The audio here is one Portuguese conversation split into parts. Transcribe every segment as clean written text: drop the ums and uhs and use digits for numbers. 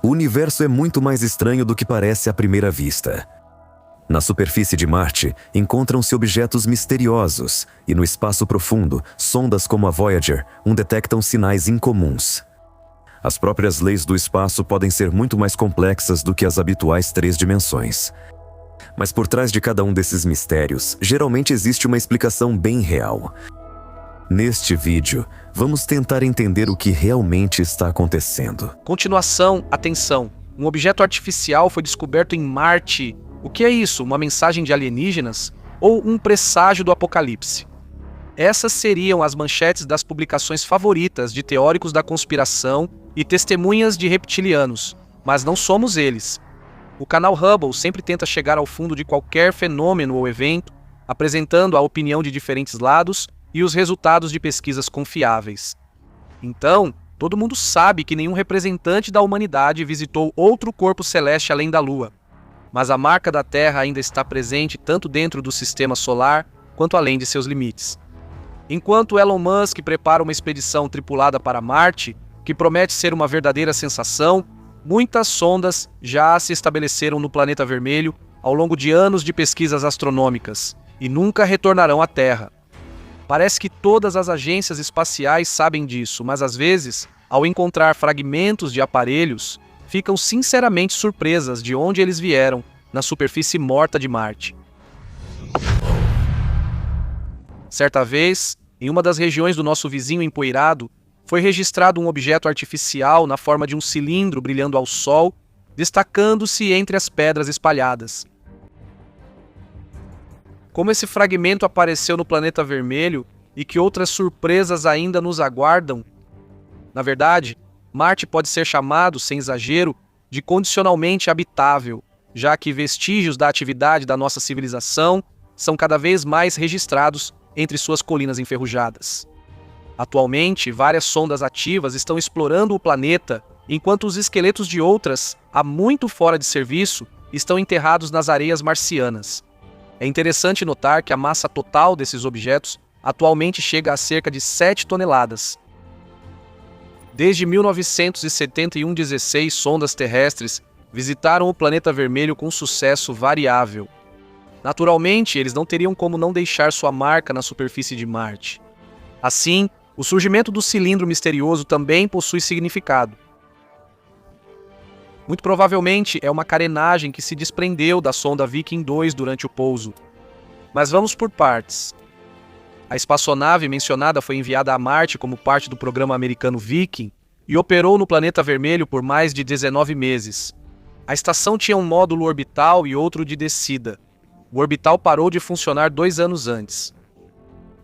O universo é muito mais estranho do que parece à primeira vista. Na superfície de Marte, encontram-se objetos misteriosos, e no espaço profundo, sondas como a Voyager detectam sinais incomuns. As próprias leis do espaço podem ser muito mais complexas do que as habituais 3 dimensões. Mas por trás de cada um desses mistérios, geralmente existe uma explicação bem real. Neste vídeo, vamos tentar entender o que realmente está acontecendo. Continuação, atenção. Um objeto artificial foi descoberto em Marte. O que é isso? Uma mensagem de alienígenas? Ou um presságio do apocalipse? Essas seriam as manchetes das publicações favoritas de teóricos da conspiração e testemunhas de reptilianos, mas não somos eles. O canal Hubble sempre tenta chegar ao fundo de qualquer fenômeno ou evento, apresentando a opinião de diferentes lados e os resultados de pesquisas confiáveis. Então, todo mundo sabe que nenhum representante da humanidade visitou outro corpo celeste além da Lua. Mas a marca da Terra ainda está presente tanto dentro do sistema solar quanto além de seus limites. Enquanto Elon Musk prepara uma expedição tripulada para Marte, que promete ser uma verdadeira sensação, muitas sondas já se estabeleceram no planeta vermelho ao longo de anos de pesquisas astronômicas e nunca retornarão à Terra. Parece que todas as agências espaciais sabem disso, mas às vezes, ao encontrar fragmentos de aparelhos, ficam sinceramente surpresas de onde eles vieram na superfície morta de Marte. Certa vez, em uma das regiões do nosso vizinho empoeirado, foi registrado um objeto artificial na forma de um cilindro brilhando ao sol, destacando-se entre as pedras espalhadas. Como esse fragmento apareceu no planeta vermelho e que outras surpresas ainda nos aguardam? Na verdade, Marte pode ser chamado, sem exagero, de condicionalmente habitável, já que vestígios da atividade da nossa civilização são cada vez mais registrados entre suas colinas enferrujadas. Atualmente, várias sondas ativas estão explorando o planeta, enquanto os esqueletos de outras, há muito fora de serviço, estão enterrados nas areias marcianas. É interessante notar que a massa total desses objetos atualmente chega a cerca de 7 toneladas. Desde 1971, 16 sondas terrestres visitaram o planeta vermelho com sucesso variável. Naturalmente, eles não teriam como não deixar sua marca na superfície de Marte. Assim, o surgimento do cilindro misterioso também possui significado. Muito provavelmente é uma carenagem que se desprendeu da sonda Viking 2 durante o pouso. Mas vamos por partes. A espaçonave mencionada foi enviada a Marte como parte do programa americano Viking e operou no planeta vermelho por mais de 19 meses. A estação tinha um módulo orbital e outro de descida. O orbital parou de funcionar 2 anos antes.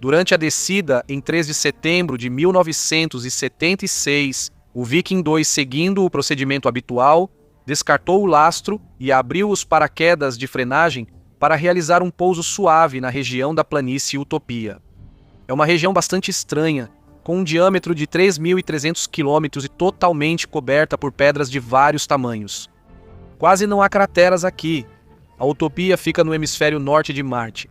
Durante a descida, em 3 de setembro de 1976, o Viking 2, seguindo o procedimento habitual, descartou o lastro e abriu os paraquedas de frenagem para realizar um pouso suave na região da planície Utopia. É uma região bastante estranha, com um diâmetro de 3.300 km e totalmente coberta por pedras de vários tamanhos. Quase não há crateras aqui. A Utopia fica no hemisfério norte de Marte.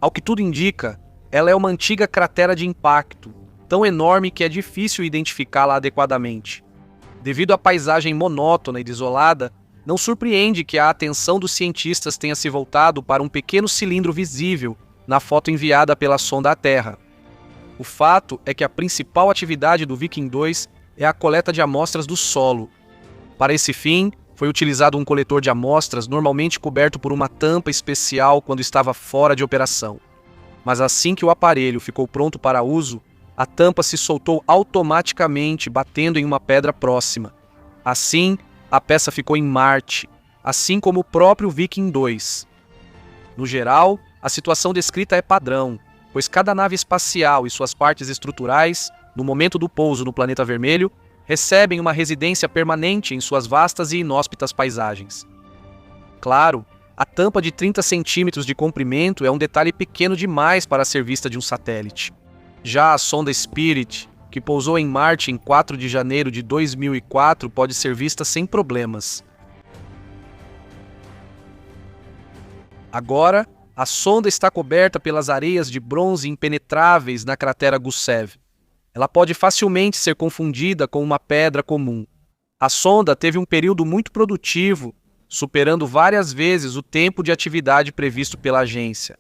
Ao que tudo indica, ela é uma antiga cratera de impacto, tão enorme que é difícil identificá-la adequadamente. Devido à paisagem monótona e desolada, não surpreende que a atenção dos cientistas tenha se voltado para um pequeno cilindro visível na foto enviada pela sonda à Terra. O fato é que a principal atividade do Viking 2 é a coleta de amostras do solo. Para esse fim, foi utilizado um coletor de amostras normalmente coberto por uma tampa especial quando estava fora de operação. Mas assim que o aparelho ficou pronto para uso, a tampa se soltou automaticamente, batendo em uma pedra próxima. Assim, a peça ficou em Marte, assim como o próprio Viking 2. No geral, a situação descrita é padrão, pois cada nave espacial e suas partes estruturais, no momento do pouso no planeta vermelho, recebem uma residência permanente em suas vastas e inóspitas paisagens. Claro, a tampa de 30 centímetros de comprimento é um detalhe pequeno demais para ser vista de um satélite. Já a sonda Spirit, que pousou em Marte em 4 de janeiro de 2004, pode ser vista sem problemas. Agora, a sonda está coberta pelas areias de bronze impenetráveis na cratera Gusev. Ela pode facilmente ser confundida com uma pedra comum. A sonda teve um período muito produtivo, superando várias vezes o tempo de atividade previsto pela agência.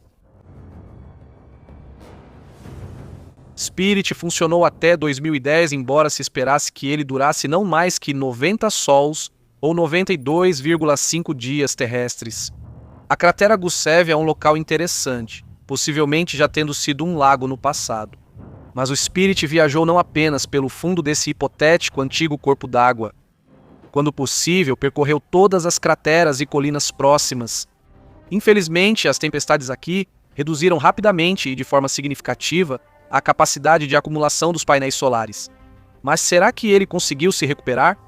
Spirit funcionou até 2010, embora se esperasse que ele durasse não mais que 90 sols ou 92,5 dias terrestres. A cratera Gusev é um local interessante, possivelmente já tendo sido um lago no passado. Mas o Spirit viajou não apenas pelo fundo desse hipotético antigo corpo d'água. Quando possível, percorreu todas as crateras e colinas próximas. Infelizmente, as tempestades aqui reduziram rapidamente e de forma significativa a capacidade de acumulação dos painéis solares. Mas será que ele conseguiu se recuperar?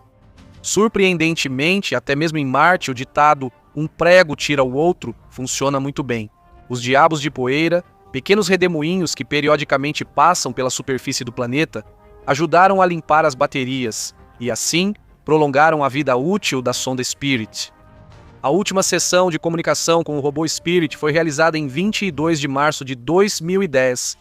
Surpreendentemente, até mesmo em Marte, o ditado "um prego tira o outro" funciona muito bem. Os diabos de poeira, pequenos redemoinhos que periodicamente passam pela superfície do planeta, ajudaram a limpar as baterias e, assim, prolongaram a vida útil da sonda Spirit. A última sessão de comunicação com o robô Spirit foi realizada em 22 de março de 2010.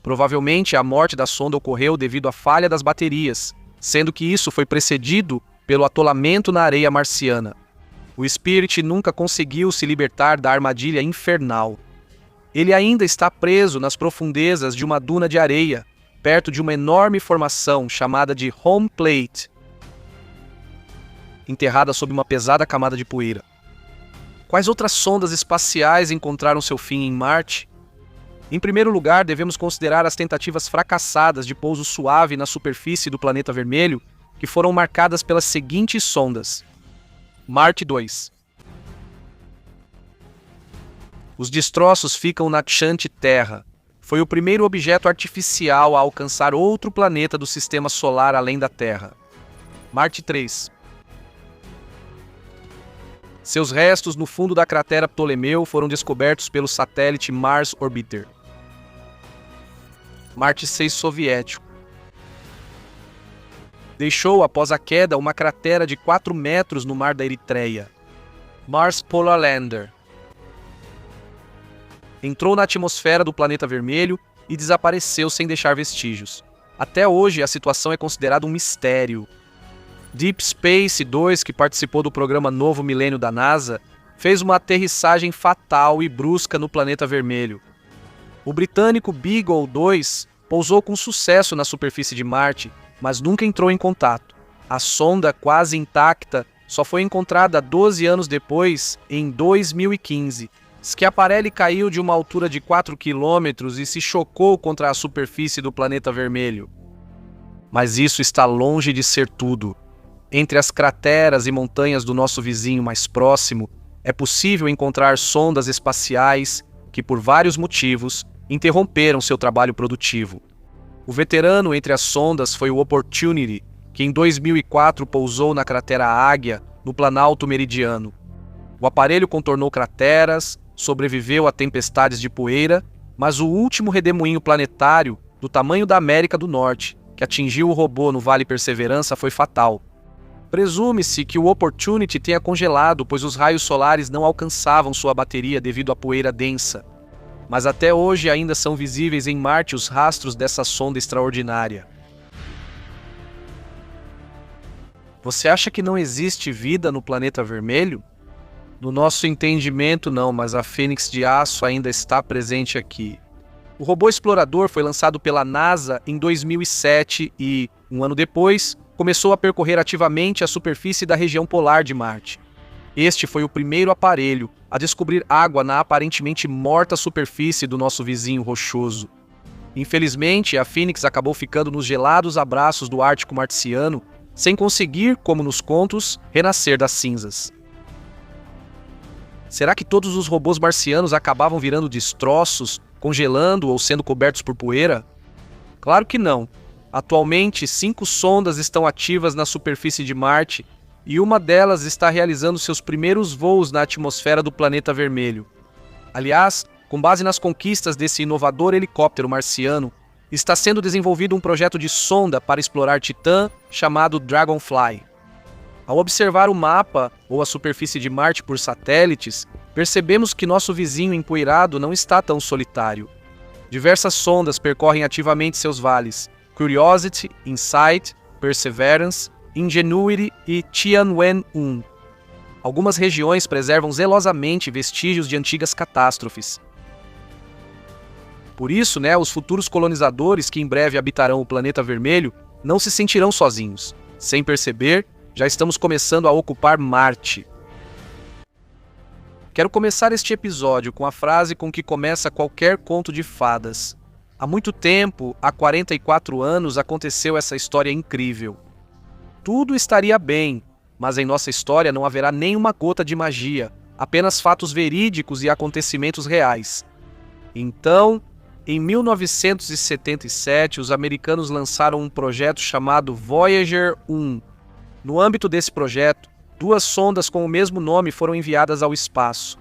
Provavelmente a morte da sonda ocorreu devido à falha das baterias, sendo que isso foi precedido pelo atolamento na areia marciana. O Spirit nunca conseguiu se libertar da armadilha infernal. Ele ainda está preso nas profundezas de uma duna de areia, perto de uma enorme formação chamada de Home Plate, enterrada sob uma pesada camada de poeira. Quais outras sondas espaciais encontraram seu fim em Marte? Em primeiro lugar, devemos considerar as tentativas fracassadas de pouso suave na superfície do planeta vermelho, que foram marcadas pelas seguintes sondas. Marte 2. Os destroços ficam na Chante Terra. Foi o primeiro objeto artificial a alcançar outro planeta do sistema solar além da Terra. Marte 3. Seus restos no fundo da cratera Ptolomeu foram descobertos pelo satélite Mars Orbiter. Marte 6 soviético. Deixou após a queda uma cratera de 4 metros no mar da Eritreia. Mars Polar Lander. Entrou na atmosfera do planeta vermelho e desapareceu sem deixar vestígios. Até hoje, a situação é considerada um mistério. Deep Space 2, que participou do programa Novo Milênio da NASA, fez uma aterrissagem fatal e brusca no planeta vermelho. O britânico Beagle 2 pousou com sucesso na superfície de Marte, mas nunca entrou em contato. A sonda, quase intacta, só foi encontrada 12 anos depois, em 2015. Schiaparelli caiu de uma altura de 4 quilômetros e se chocou contra a superfície do planeta vermelho. Mas isso está longe de ser tudo. Entre as crateras e montanhas do nosso vizinho mais próximo, é possível encontrar sondas espaciais que, por vários motivos, interromperam seu trabalho produtivo. O veterano entre as sondas foi o Opportunity, que em 2004 pousou na cratera Águia, no Planalto Meridiano. O aparelho contornou crateras, sobreviveu a tempestades de poeira, mas o último redemoinho planetário, do tamanho da América do Norte, que atingiu o robô no Vale Perseverança, foi fatal. Presume-se que o Opportunity tenha congelado, pois os raios solares não alcançavam sua bateria devido à poeira densa. Mas até hoje ainda são visíveis em Marte os rastros dessa sonda extraordinária. Você acha que não existe vida no planeta vermelho? No nosso entendimento, não, mas a Fênix de Aço ainda está presente aqui. O robô explorador foi lançado pela NASA em 2007 e, um ano depois, começou a percorrer ativamente a superfície da região polar de Marte. Este foi o primeiro aparelho a descobrir água na aparentemente morta superfície do nosso vizinho rochoso. Infelizmente, a Fênix acabou ficando nos gelados abraços do Ártico marciano, sem conseguir, como nos contos, renascer das cinzas. Será que todos os robôs marcianos acabavam virando destroços, congelando ou sendo cobertos por poeira? Claro que não. Atualmente, 5 sondas estão ativas na superfície de Marte e uma delas está realizando seus primeiros voos na atmosfera do planeta vermelho. Aliás, com base nas conquistas desse inovador helicóptero marciano, está sendo desenvolvido um projeto de sonda para explorar Titã chamado Dragonfly. Ao observar o mapa ou a superfície de Marte por satélites, percebemos que nosso vizinho empoeirado não está tão solitário. Diversas sondas percorrem ativamente seus vales: Curiosity, Insight, Perseverance Ingenuity e Tianwen-1. Algumas regiões preservam zelosamente vestígios de antigas catástrofes. Por isso, os futuros colonizadores que em breve habitarão o planeta vermelho não se sentirão sozinhos. Sem perceber, já estamos começando a ocupar Marte. Quero começar este episódio com a frase com que começa qualquer conto de fadas. Há muito tempo, há 44 anos, aconteceu essa história incrível. Tudo estaria bem, mas em nossa história não haverá nenhuma gota de magia, apenas fatos verídicos e acontecimentos reais. Então, em 1977, os americanos lançaram um projeto chamado Voyager 1. No âmbito desse projeto, 2 sondas com o mesmo nome foram enviadas ao espaço.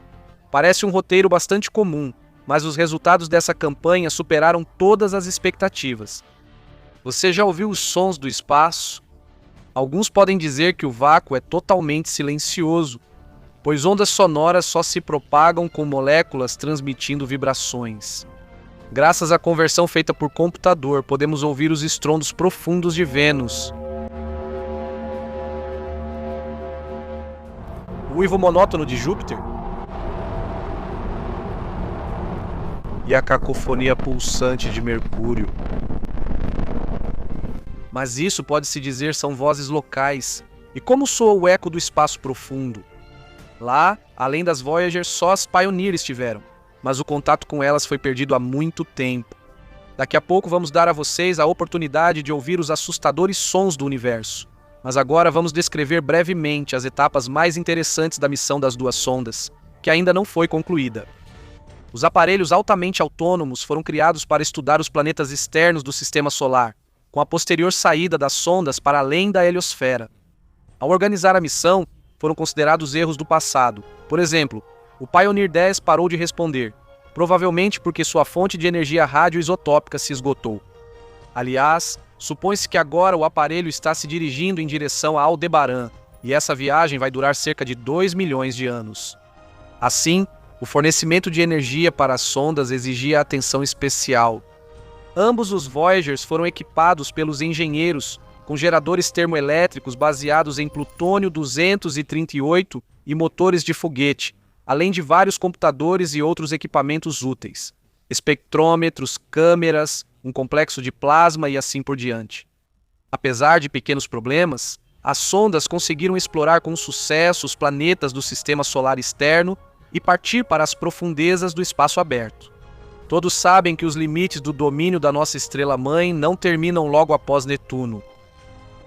Parece um roteiro bastante comum, mas os resultados dessa campanha superaram todas as expectativas. Você já ouviu os sons do espaço? Alguns podem dizer que o vácuo é totalmente silencioso, pois ondas sonoras só se propagam com moléculas transmitindo vibrações. Graças à conversão feita por computador, podemos ouvir os estrondos profundos de Vênus. O uivo monótono de Júpiter? E a cacofonia pulsante de Mercúrio? Mas isso pode-se dizer são vozes locais. E como soa o eco do espaço profundo? Lá, além das Voyager, só as Pioneer estiveram, mas o contato com elas foi perdido há muito tempo. Daqui a pouco vamos dar a vocês a oportunidade de ouvir os assustadores sons do universo. Mas agora vamos descrever brevemente as etapas mais interessantes da missão das 2 sondas, que ainda não foi concluída. Os aparelhos altamente autônomos foram criados para estudar os planetas externos do Sistema Solar, com a posterior saída das sondas para além da heliosfera. Ao organizar a missão, foram considerados erros do passado. Por exemplo, o Pioneer 10 parou de responder, provavelmente porque sua fonte de energia radioisotópica se esgotou. Aliás, supõe-se que agora o aparelho está se dirigindo em direção a Aldebaran, e essa viagem vai durar cerca de 2 milhões de anos. Assim, o fornecimento de energia para as sondas exigia atenção especial. Ambos os Voyagers foram equipados pelos engenheiros com geradores termoelétricos baseados em plutônio-238 e motores de foguete, além de vários computadores e outros equipamentos úteis, espectrômetros, câmeras, um complexo de plasma e assim por diante. Apesar de pequenos problemas, as sondas conseguiram explorar com sucesso os planetas do Sistema Solar externo e partir para as profundezas do espaço aberto. Todos sabem que os limites do domínio da nossa estrela-mãe não terminam logo após Netuno.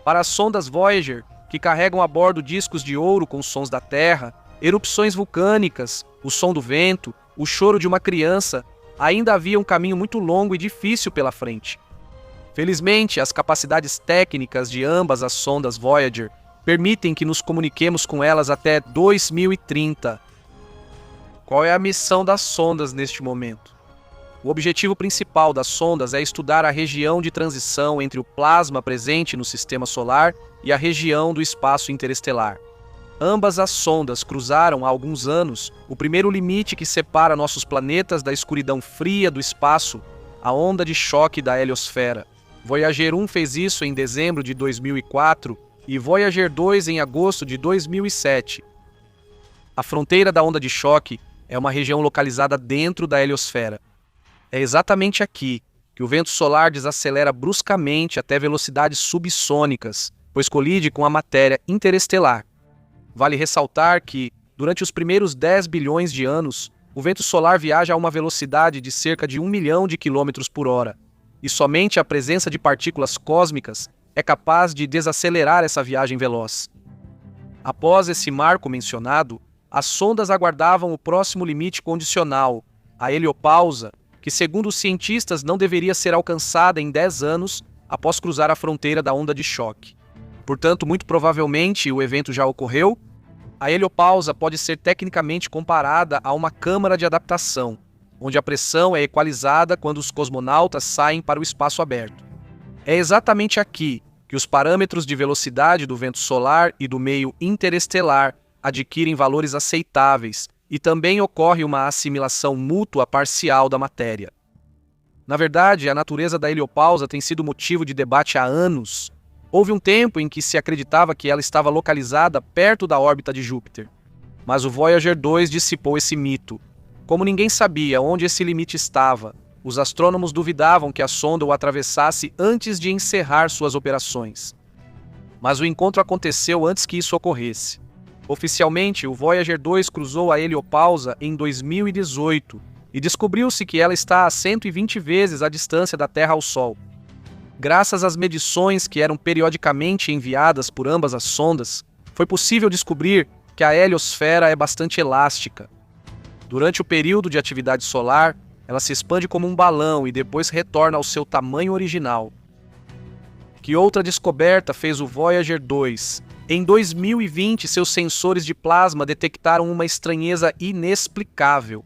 Para as sondas Voyager, que carregam a bordo discos de ouro com sons da Terra, erupções vulcânicas, o som do vento, o choro de uma criança, ainda havia um caminho muito longo e difícil pela frente. Felizmente, as capacidades técnicas de ambas as sondas Voyager permitem que nos comuniquemos com elas até 2030. Qual é a missão das sondas neste momento? O objetivo principal das sondas é estudar a região de transição entre o plasma presente no Sistema Solar e a região do espaço interestelar. Ambas as sondas cruzaram há alguns anos o primeiro limite que separa nossos planetas da escuridão fria do espaço, a onda de choque da heliosfera. Voyager 1 fez isso em dezembro de 2004 e Voyager 2 em agosto de 2007. A fronteira da onda de choque é uma região localizada dentro da heliosfera. É exatamente aqui que o vento solar desacelera bruscamente até velocidades subsônicas, pois colide com a matéria interestelar. Vale ressaltar que, durante os primeiros 10 bilhões de anos, o vento solar viaja a uma velocidade de cerca de 1 milhão de quilômetros por hora, e somente a presença de partículas cósmicas é capaz de desacelerar essa viagem veloz. Após esse marco mencionado, as sondas aguardavam o próximo limite condicional, a heliopausa, que segundo os cientistas não deveria ser alcançada em 10 anos após cruzar a fronteira da onda de choque. Portanto, muito provavelmente o evento já ocorreu. A heliopausa pode ser tecnicamente comparada a uma câmara de adaptação, onde a pressão é equalizada quando os cosmonautas saem para o espaço aberto. É exatamente aqui que os parâmetros de velocidade do vento solar e do meio interestelar adquirem valores aceitáveis, e também ocorre uma assimilação mútua parcial da matéria. Na verdade, a natureza da heliopausa tem sido motivo de debate há anos. Houve um tempo em que se acreditava que ela estava localizada perto da órbita de Júpiter, mas o Voyager 2 dissipou esse mito. Como ninguém sabia onde esse limite estava, os astrônomos duvidavam que a sonda o atravessasse antes de encerrar suas operações. Mas o encontro aconteceu antes que isso ocorresse. Oficialmente, o Voyager 2 cruzou a heliopausa em 2018 e descobriu-se que ela está a 120 vezes a distância da Terra ao Sol. Graças às medições que eram periodicamente enviadas por ambas as sondas, foi possível descobrir que a heliosfera é bastante elástica. Durante o período de atividade solar, ela se expande como um balão e depois retorna ao seu tamanho original. Que outra descoberta fez o Voyager 2? Em 2020, seus sensores de plasma detectaram uma estranheza inexplicável.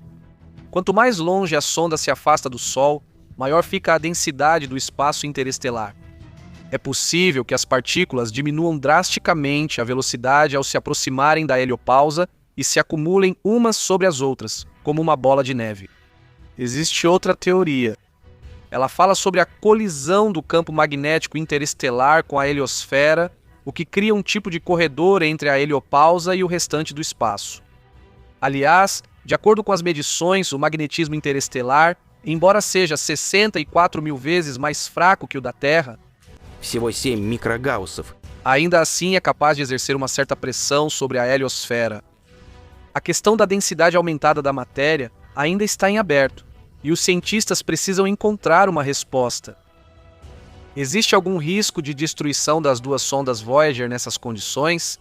Quanto mais longe a sonda se afasta do Sol, maior fica a densidade do espaço interestelar. É possível que as partículas diminuam drasticamente a velocidade ao se aproximarem da heliopausa e se acumulem umas sobre as outras, como uma bola de neve. Existe outra teoria. Ela fala sobre a colisão do campo magnético interestelar com a heliosfera, o que cria um tipo de corredor entre a heliopausa e o restante do espaço. Aliás, de acordo com as medições, o magnetismo interestelar, embora seja 64 mil vezes mais fraco que o da Terra, Всего 7 микрогауссов. ainda assim é capaz de exercer uma certa pressão sobre a heliosfera. A questão da densidade aumentada da matéria ainda está em aberto, e os cientistas precisam encontrar uma resposta. Existe algum risco de destruição das duas sondas Voyager nessas condições?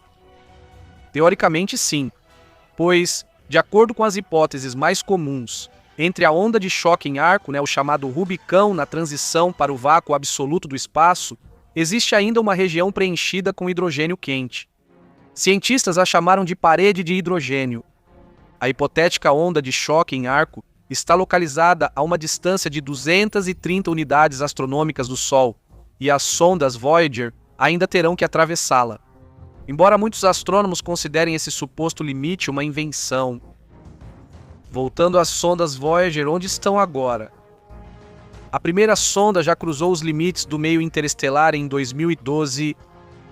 Teoricamente, sim, pois, de acordo com as hipóteses mais comuns, entre a onda de choque em arco, o chamado Rubicão na transição para o vácuo absoluto do espaço, existe ainda uma região preenchida com hidrogênio quente. Cientistas a chamaram de parede de hidrogênio. A hipotética onda de choque em arco está localizada a uma distância de 230 unidades astronômicas do Sol, e as sondas Voyager ainda terão que atravessá-la. Embora muitos astrônomos considerem esse suposto limite uma invenção. Voltando às sondas Voyager, onde estão agora? A primeira sonda já cruzou os limites do meio interestelar em 2012.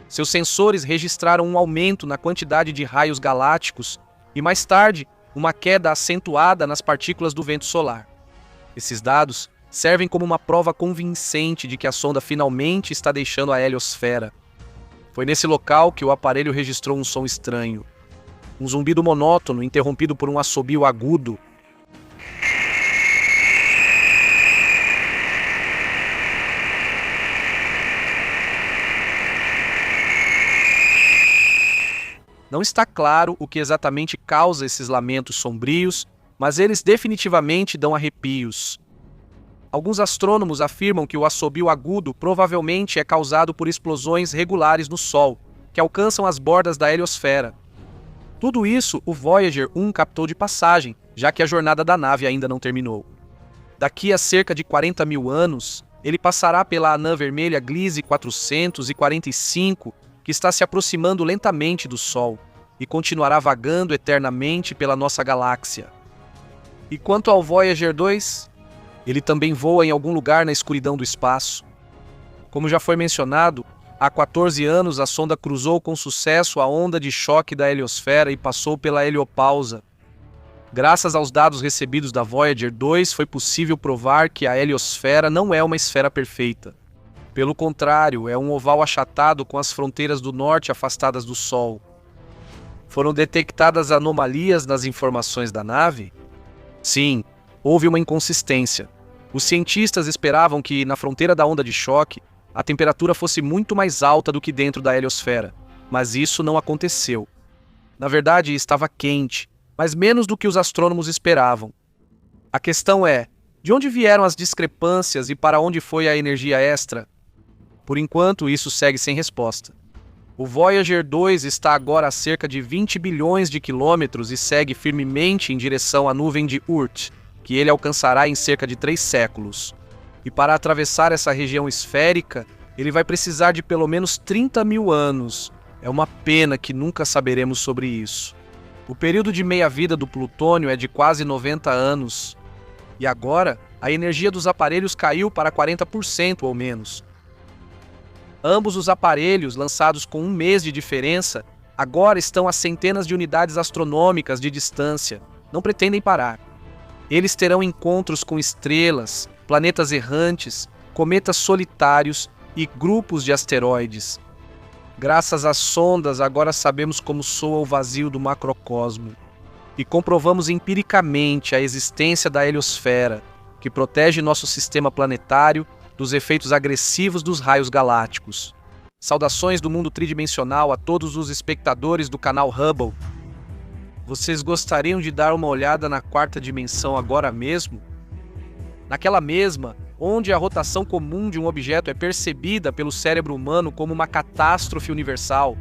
Seus sensores registraram um aumento na quantidade de raios galácticos e, mais tarde, uma queda acentuada nas partículas do vento solar. Esses dados servem como uma prova convincente de que a sonda finalmente está deixando a heliosfera. Foi nesse local que o aparelho registrou um som estranho. Um zumbido monótono interrompido por um assobio agudo. Não está claro o que exatamente causa esses lamentos sombrios, mas eles definitivamente dão arrepios. Alguns astrônomos afirmam que o assobio agudo provavelmente é causado por explosões regulares no Sol, que alcançam as bordas da heliosfera. Tudo isso o Voyager 1 captou de passagem, já que a jornada da nave ainda não terminou. Daqui a cerca de 40 mil anos, ele passará pela anã vermelha Gliese 445, que está se aproximando lentamente do Sol, e continuará vagando eternamente pela nossa galáxia. E quanto ao Voyager 2, ele também voa em algum lugar na escuridão do espaço. Como já foi mencionado, há 14 anos a sonda cruzou com sucesso a onda de choque da heliosfera e passou pela heliopausa. Graças aos dados recebidos da Voyager 2, foi possível provar que a heliosfera não é uma esfera perfeita. Pelo contrário, é um oval achatado com as fronteiras do norte afastadas do Sol. Foram detectadas anomalias nas informações da nave? Sim, houve uma inconsistência. Os cientistas esperavam que, na fronteira da onda de choque, a temperatura fosse muito mais alta do que dentro da heliosfera, mas isso não aconteceu. Na verdade, estava quente, mas menos do que os astrônomos esperavam. A questão é, de onde vieram as discrepâncias e para onde foi a energia extra? Por enquanto, isso segue sem resposta. O Voyager 2 está agora a cerca de 20 bilhões de quilômetros e segue firmemente em direção à nuvem de Oort, que ele alcançará em cerca de 3 séculos. E para atravessar essa região esférica, ele vai precisar de pelo menos 30 mil anos. É uma pena que nunca saberemos sobre isso. O período de meia-vida do plutônio é de quase 90 anos. E agora, a energia dos aparelhos caiu para 40% ou menos. Ambos os aparelhos, lançados com um mês de diferença, agora estão a centenas de unidades astronômicas de distância. Não pretendem parar. Eles terão encontros com estrelas, planetas errantes, cometas solitários e grupos de asteroides. Graças às sondas, agora sabemos como soa o vazio do macrocosmo e comprovamos empiricamente a existência da heliosfera, que protege nosso sistema planetário dos efeitos agressivos dos raios galácticos. Saudações do mundo tridimensional a todos os espectadores do canal Hubble. Vocês gostariam de dar uma olhada na quarta dimensão agora mesmo? Naquela mesma, onde a rotação comum de um objeto é percebida pelo cérebro humano como uma catástrofe universal.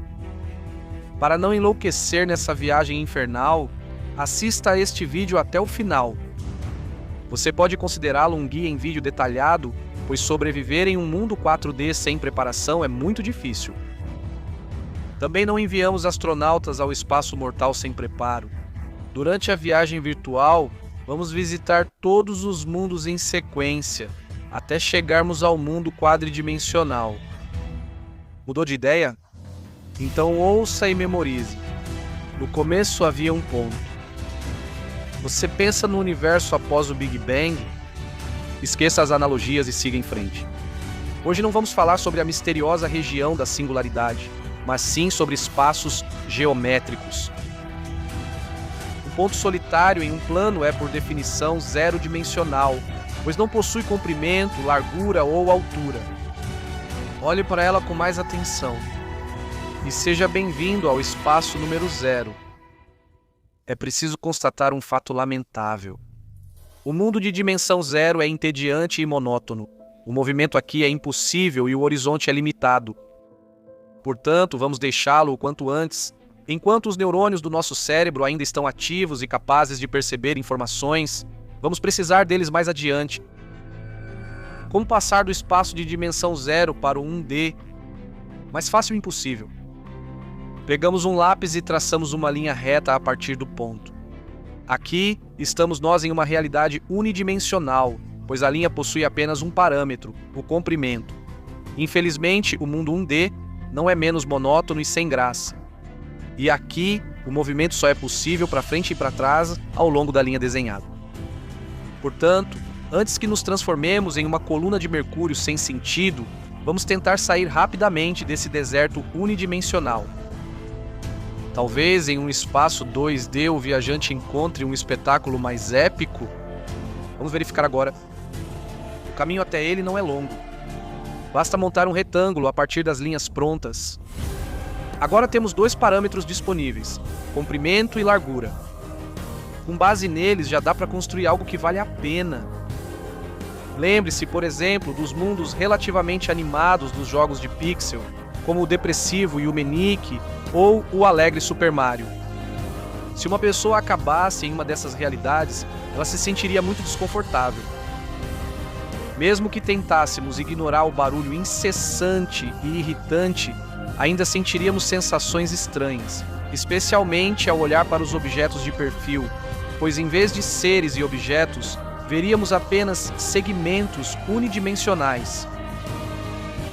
Para não enlouquecer nessa viagem infernal, assista a este vídeo até o final. Você pode considerá-lo um guia em vídeo detalhado, pois sobreviver em um mundo 4D sem preparação é muito difícil. Também não enviamos astronautas ao espaço mortal sem preparo. Durante a viagem virtual, vamos visitar todos os mundos em sequência, até chegarmos ao mundo quadridimensional. Mudou de ideia? Então ouça e memorize. No começo havia um ponto. Você pensa no universo após o Big Bang? Esqueça as analogias e siga em frente. Hoje não vamos falar sobre a misteriosa região da singularidade, mas sim sobre espaços geométricos. Um ponto solitário em um plano é, por definição, zero-dimensional, pois não possui comprimento, largura ou altura. Olhe para ela com mais atenção e seja bem-vindo ao espaço número 0. É preciso constatar um fato lamentável. O mundo de dimensão 0 é entediante e monótono. O movimento aqui é impossível e o horizonte é limitado. Portanto, vamos deixá-lo o quanto antes, enquanto os neurônios do nosso cérebro ainda estão ativos e capazes de perceber informações. Vamos precisar deles mais adiante. Como passar do espaço de dimensão 0 para o 1D? Mais fácil e impossível. Pegamos um lápis e traçamos uma linha reta a partir do ponto. Aqui, estamos nós em uma realidade unidimensional, pois a linha possui apenas um parâmetro, o comprimento. Infelizmente, o mundo 1D não é menos monótono e sem graça. E aqui, o movimento só é possível para frente e para trás ao longo da linha desenhada. Portanto, antes que nos transformemos em uma coluna de mercúrio sem sentido, vamos tentar sair rapidamente desse deserto unidimensional. Talvez em um espaço 2D o viajante encontre um espetáculo mais épico. Vamos verificar agora. O caminho até ele não é longo. Basta montar um retângulo a partir das linhas prontas. Agora temos 2 parâmetros disponíveis, comprimento e largura. Com base neles já dá para construir algo que vale a pena. Lembre-se, por exemplo, dos mundos relativamente animados dos jogos de pixel, como o depressivo Yumenic ou o alegre Super Mario. Se uma pessoa acabasse em uma dessas realidades, ela se sentiria muito desconfortável. Mesmo que tentássemos ignorar o barulho incessante e irritante, ainda sentiríamos sensações estranhas, especialmente ao olhar para os objetos de perfil, pois em vez de seres e objetos, veríamos apenas segmentos unidimensionais.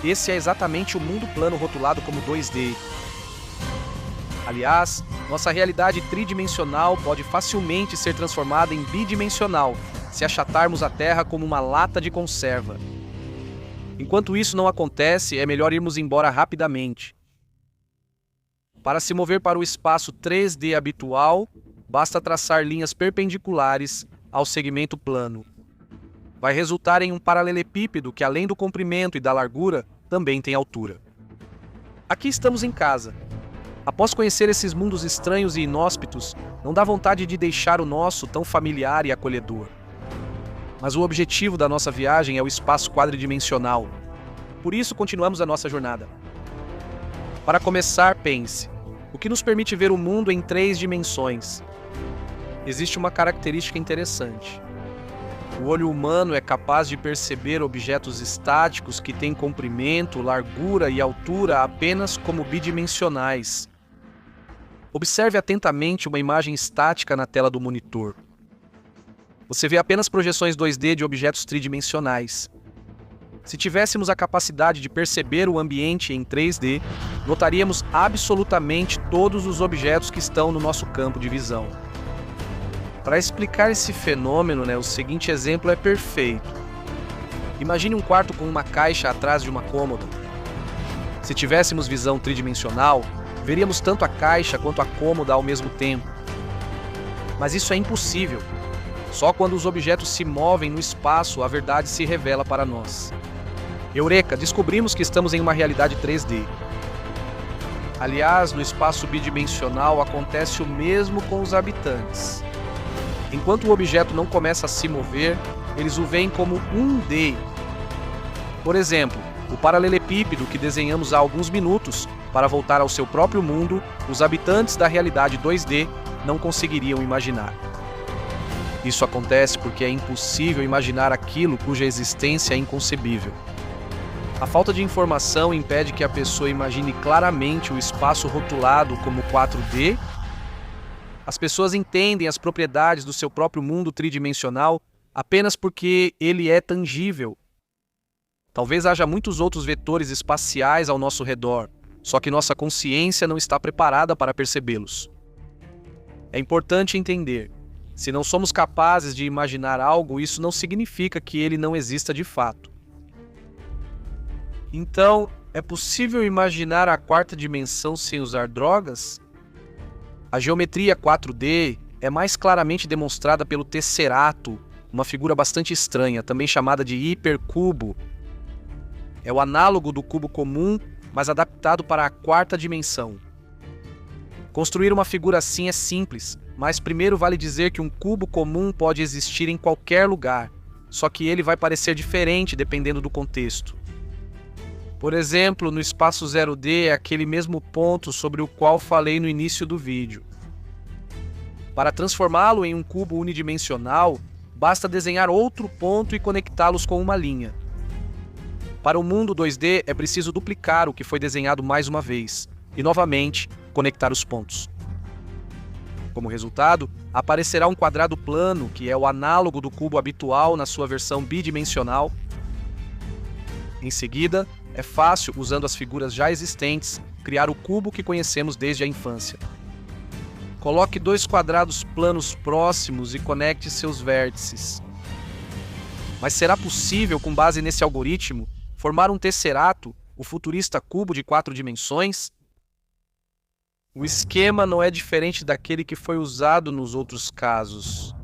Esse é exatamente o mundo plano rotulado como 2D. Aliás, nossa realidade tridimensional pode facilmente ser transformada em bidimensional, se achatarmos a Terra como uma lata de conserva. Enquanto isso não acontece, é melhor irmos embora rapidamente. Para se mover para o espaço 3D habitual, basta traçar linhas perpendiculares ao segmento plano. Vai resultar em um paralelepípedo que, além do comprimento e da largura, também tem altura. Aqui estamos em casa. Após conhecer esses mundos estranhos e inóspitos, não dá vontade de deixar o nosso tão familiar e acolhedor. Mas o objetivo da nossa viagem é o espaço quadridimensional. Por isso, continuamos a nossa jornada. Para começar, pense: o que nos permite ver o mundo em 3 dimensões? Existe uma característica interessante. O olho humano é capaz de perceber objetos estáticos que têm comprimento, largura e altura apenas como bidimensionais. Observe atentamente uma imagem estática na tela do monitor. Você vê apenas projeções 2D de objetos tridimensionais. Se tivéssemos a capacidade de perceber o ambiente em 3D, notaríamos absolutamente todos os objetos que estão no nosso campo de visão. Para explicar esse fenômeno, o seguinte exemplo é perfeito. Imagine um quarto com uma caixa atrás de uma cômoda. Se tivéssemos visão tridimensional, veríamos tanto a caixa quanto a cômoda ao mesmo tempo. Mas isso é impossível. Só quando os objetos se movem no espaço a verdade se revela para nós. Eureka! Descobrimos que estamos em uma realidade 3D. Aliás, no espaço bidimensional acontece o mesmo com os habitantes. Enquanto o objeto não começa a se mover, eles o veem como 1D. Por exemplo, o paralelepípedo que desenhamos há alguns minutos, para voltar ao seu próprio mundo, os habitantes da realidade 2D não conseguiriam imaginar. Isso acontece porque é impossível imaginar aquilo cuja existência é inconcebível. A falta de informação impede que a pessoa imagine claramente o espaço rotulado como 4D. As pessoas entendem as propriedades do seu próprio mundo tridimensional apenas porque ele é tangível. Talvez haja muitos outros vetores espaciais ao nosso redor, só que nossa consciência não está preparada para percebê-los. É importante entender: se não somos capazes de imaginar algo, isso não significa que ele não exista de fato. Então, é possível imaginar a quarta dimensão sem usar drogas? A geometria 4D é mais claramente demonstrada pelo tesserato, uma figura bastante estranha, também chamada de hipercubo. É o análogo do cubo comum, mas adaptado para a quarta dimensão. Construir uma figura assim é simples, mas primeiro vale dizer que um cubo comum pode existir em qualquer lugar, só que ele vai parecer diferente dependendo do contexto. Por exemplo, no espaço 0D é aquele mesmo ponto sobre o qual falei no início do vídeo. Para transformá-lo em um cubo unidimensional, basta desenhar outro ponto e conectá-los com uma linha. Para o mundo 2D é preciso duplicar o que foi desenhado mais uma vez, e novamente conectar os pontos. Como resultado, aparecerá um quadrado plano, que é o análogo do cubo habitual na sua versão bidimensional. Em seguida, é fácil, usando as figuras já existentes, criar o cubo que conhecemos desde a infância. Coloque dois quadrados planos próximos e conecte seus vértices. Mas será possível, com base nesse algoritmo, formar um tesserato, o futurista cubo de 4 dimensões? O esquema não é diferente daquele que foi usado nos outros casos.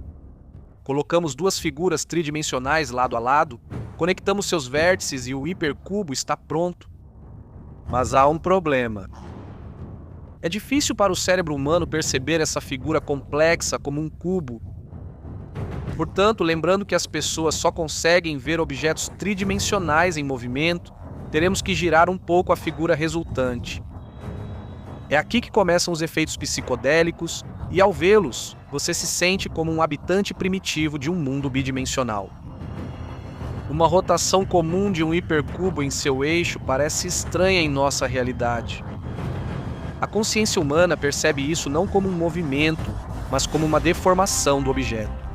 Colocamos duas figuras tridimensionais lado a lado, conectamos seus vértices e o hipercubo está pronto. Mas há um problema. É difícil para o cérebro humano perceber essa figura complexa como um cubo. Portanto, lembrando que as pessoas só conseguem ver objetos tridimensionais em movimento, teremos que girar um pouco a figura resultante. É aqui que começam os efeitos psicodélicos, e ao vê-los, você se sente como um habitante primitivo de um mundo bidimensional. Uma rotação comum de um hipercubo em seu eixo parece estranha em nossa realidade. A consciência humana percebe isso não como um movimento, mas como uma deformação do objeto.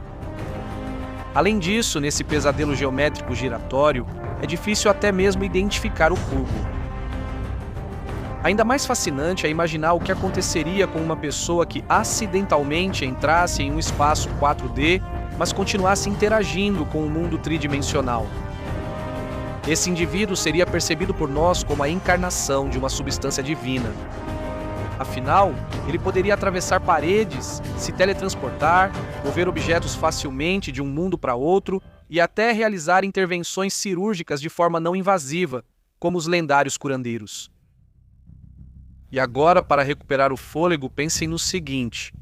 Além disso, nesse pesadelo geométrico giratório, é difícil até mesmo identificar o cubo. Ainda mais fascinante é imaginar o que aconteceria com uma pessoa que acidentalmente entrasse em um espaço 4D, mas continuasse interagindo com o mundo tridimensional. Esse indivíduo seria percebido por nós como a encarnação de uma substância divina. Afinal, ele poderia atravessar paredes, se teletransportar, mover objetos facilmente de um mundo para outro e até realizar intervenções cirúrgicas de forma não invasiva, como os lendários curandeiros. E agora, para recuperar o fôlego, pensem no seguinte: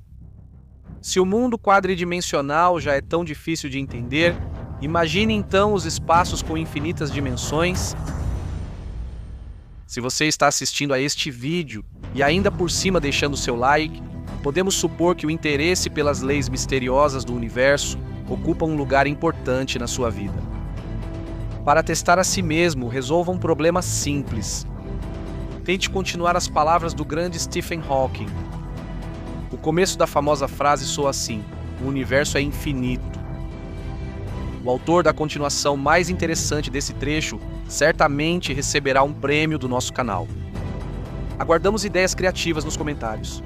se o mundo quadridimensional já é tão difícil de entender, imagine então os espaços com infinitas dimensões. Se você está assistindo a este vídeo e ainda por cima deixando seu like, podemos supor que o interesse pelas leis misteriosas do universo ocupa um lugar importante na sua vida. Para testar a si mesmo, resolva um problema simples. Tente continuar as palavras do grande Stephen Hawking. O começo da famosa frase soa assim: o universo é infinito. O autor da continuação mais interessante desse trecho certamente receberá um prêmio do nosso canal. Aguardamos ideias criativas nos comentários.